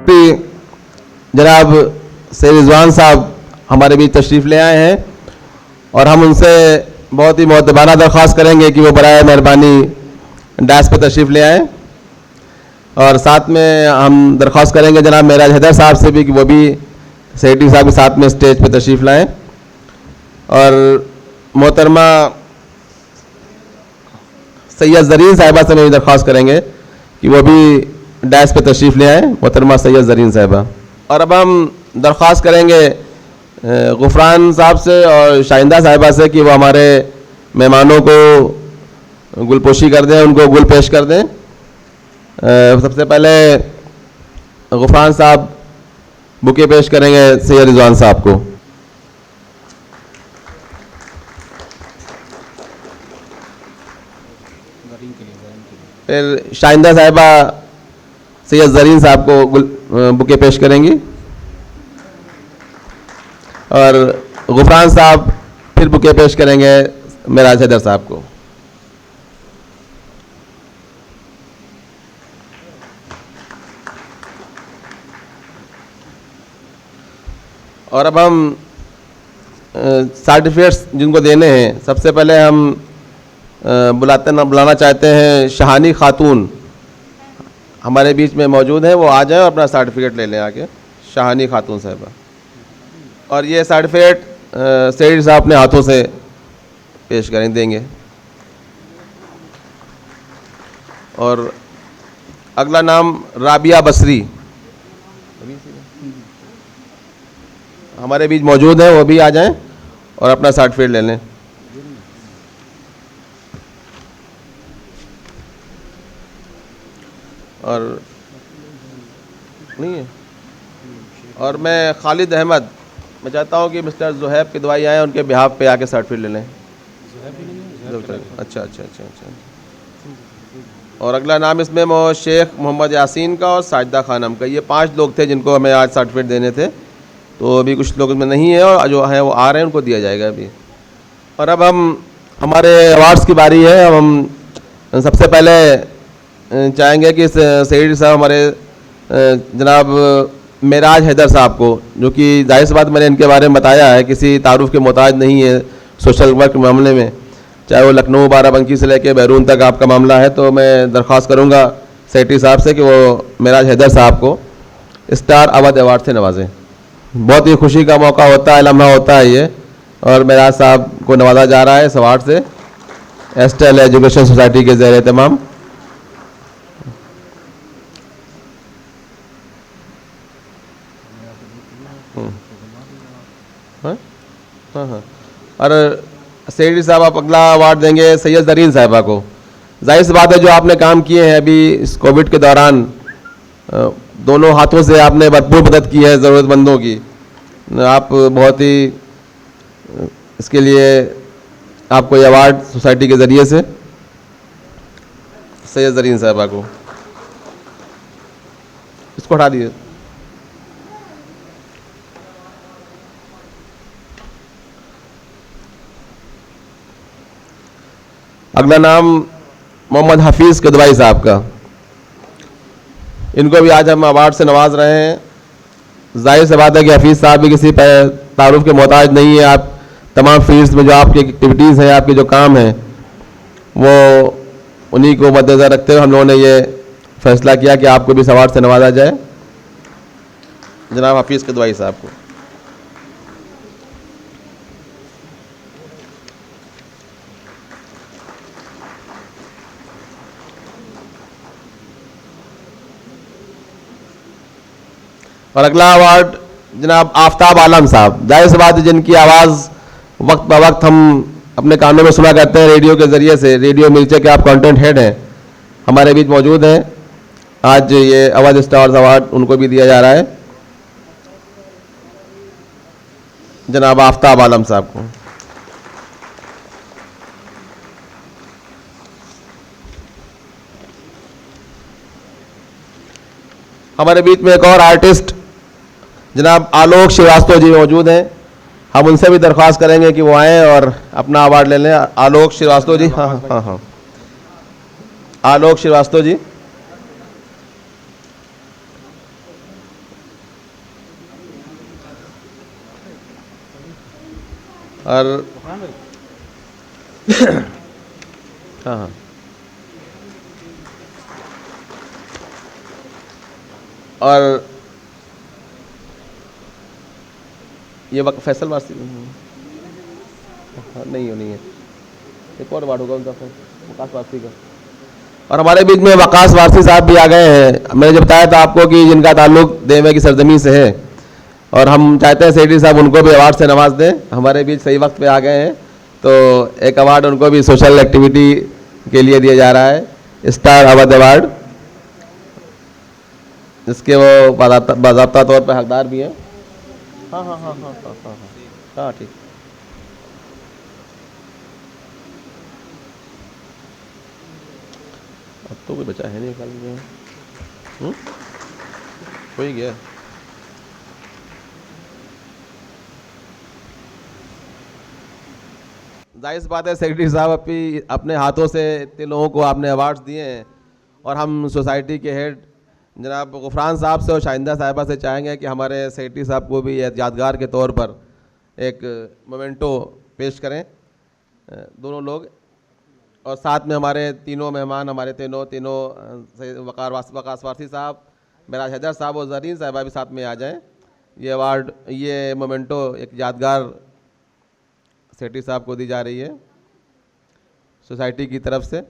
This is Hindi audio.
जनाब सैयद रिजवान साहब हमारे बीच तशरीफ़ ले आए हैं और हम उनसे बहुत ही मुअद्दबाना दरख्वास्त करेंगे कि वो बराए मेहरबानी डायस पर तशरीफ़ ले आएँ। और साथ में हम दरख्वास्त करेंगे जनाब मेराज हैदर साहब से भी कि वो भी सेक्रेटरी साहब के साथ में स्टेज पर तशरीफ़ लाएँ। और मोहतरमा सैयद ज़रीन साहिबा से भी दरख्वास्त करेंगे कि वो भी डायस पे तशरीफ़ ले आएँ, मोहतरमा सैयद ज़रीन साहिबा। और अब हम दरख्वास्त करेंगे गुफरान साहब से और शाइंदा साहिबा से कि वो हमारे मेहमानों को गुलपोशी कर दें, उनको गुल पेश कर दें। सबसे पहले गुफरान साहब बुके पेश करेंगे सैयद रिजवान साहब को। फिर शाइंदा साहिबा सैयद ज़रीन साहब को बुके पेश करेंगी और गुफरान साहब फिर बुके पेश करेंगे मेराज हैदर साहब को। और अब हम सर्टिफिकेट्स जिनको देने हैं, सबसे पहले हम बुलाना चाहते हैं शहानी खातून हमारे बीच में मौजूद हैं, वो आ जाएं और अपना सर्टिफिकेट ले लें आके। शहानी खातून साहिबा। और ये सर्टिफिकेट सेठ साहब अपने हाथों से पेश करें देंगे। और अगला नाम राबिया बसरी हमारे बीच मौजूद है, वो भी आ जाएं और अपना सर्टिफिकेट ले लें। और नहीं है। और मैं खालिद अहमद, मैं चाहता हूँ कि मिस्टर ज़ुहैब की दवाई आए, उनके बिहाफ पे आके सर्टिफिकेट ले लें। अच्छा अच्छा अच्छा अच्छा। और अगला नाम इसमें शेख मोहम्मद यासीन का और साजिदा खानम का। ये 5 लोग थे जिनको हमें आज सर्टिफिकेट देने थे, तो अभी कुछ लोग इसमें नहीं है और जो हैं वो आ रहे हैं, उनको दिया जाएगा अभी। और अब हम हमारे अवार्ड्स की बारी है। अब हम सबसे पहले चाहेंगे कि सेक्रेटरी साहब हमारे जनाब मेराज हैदर साहब को, जो कि जाहिर सी बात मैंने इनके बारे में बताया है, किसी तारुफ के मोहताज नहीं है सोशल वर्क के मामले में, चाहे वो लखनऊ बाराबंकी से लेकर बैरून तक आपका मामला है। तो मैं दरख्वास्त करूँगा सेक्रेटरी साहब से कि वो मेराज हैदर साहब को स्टार अवध अवार्ड से नवाजें। बहुत ही खुशी का मौका होता है, लम्हा होता है ये। और मेराज साहब को नवाजा जा रहा है इस अवार्ड से एस्टेल एजुकेशन सोसाइटी के ज़ेर एहतमाम। हाँ। और सेक्रेटरी साहब आप अगला अवार्ड देंगे सैयद ज़रीन साहिबा को। जाहिर सी बात है, जो आपने काम किए हैं अभी इस कोविड के दौरान, दोनों हाथों से आपने भरपूर मदद की है ज़रूरतमंदों की। आप बहुत ही इसके लिए आपको ये अवार्ड सोसाइटी के ज़रिए से सैयद ज़रीन साहिबा को, इसको हटा दिए। अगला नाम मोहम्मद हफीज़ कदवाई साहब का। इनको भी आज हम अवार्ड से नवाज रहे हैं। जाहिर सी बात है कि हफीज़ साहब भी किसी तारुफ के मोहताज नहीं है। आप तमाम फील्ड्स में जो आपकी एक्टिविटीज़ हैं, आपके जो काम हैं, वो उन्हीं को मद्देनज़र रखते हुए हम लोगों ने ये फैसला किया कि आपको भी इस अवार्ड से नवाजा जाए, जनाब हफीज़ कदवाई साहब को। और अगला अवार्ड जनाब आफ्ताब आलम साहब। जाहिर सी बात है, जिनकी आवाज़ वक्त ब वक्त हम अपने कानों में सुना करते हैं रेडियो के ज़रिए से। रेडियो मिर्चे के आप कंटेंट हेड हैं, हमारे बीच मौजूद हैं। आज ये अवध स्टार्स अवार्ड उनको भी दिया जा रहा है, जनाब आफ्ताब आलम साहब को। हमारे बीच में एक और आर्टिस्ट जनाब आलोक श्रीवास्तव जी मौजूद हैं। हम उनसे भी दरख्वास्त करेंगे कि वो आएँ और अपना अवार्ड ले लें। आलोक श्रीवास्तव जी, हाँ, आलोक श्रीवास्तव जी। और हाँ हाँ, और ये फैसल वासी, हाँ, नहीं है, एक और वार्ड होगा उनका, वकास वारसी का। और हमारे बीच में वकास वारसी साहब भी आ गए हैं। मैंने जब बताया था आपको कि जिनका ताल्लुक देवे की सरजमी से है, और हम चाहते हैं सेक्रेटरी साहब उनको भी अवार्ड से नवाज दें। हमारे बीच सही वक्त पे आ गए हैं, तो एक अवार्ड उनको भी सोशल एक्टिविटी के लिए दिया जा रहा है, स्टार अवध अवार्ड, जिसके वो बाज़ाब्ता तौर पर हकदार भी हैं। हाँ हाँ हाँ हाँ हाँ हाँ हाँ, ठीक। अब तो कोई बचा है नहीं, खाली में हो ही गया। जाहिर सी बात है, सेक्रेटरी साहब अपने हाथों से इतने लोगों को आपने अवार्ड्स दिए हैं, और हम सोसाइटी के हेड जनाब गुफरान साहब से और शाहिंदा साहिबा से चाहेंगे कि हमारे सेक्रेटरी साहब को भी यादगार के तौर पर एक मोमेंटो पेश करें दोनों लोग। और साथ में हमारे तीनों मेहमान, हमारे तीनों वकास वारसी साहब, मेराज हैदर साहब और जरीन साहिबा भी साथ में आ जाएं। ये अवार्ड, ये मोमेंटो एक यादगार सेक्रेटरी साहब को दी जा रही है सोसाइटी की तरफ से।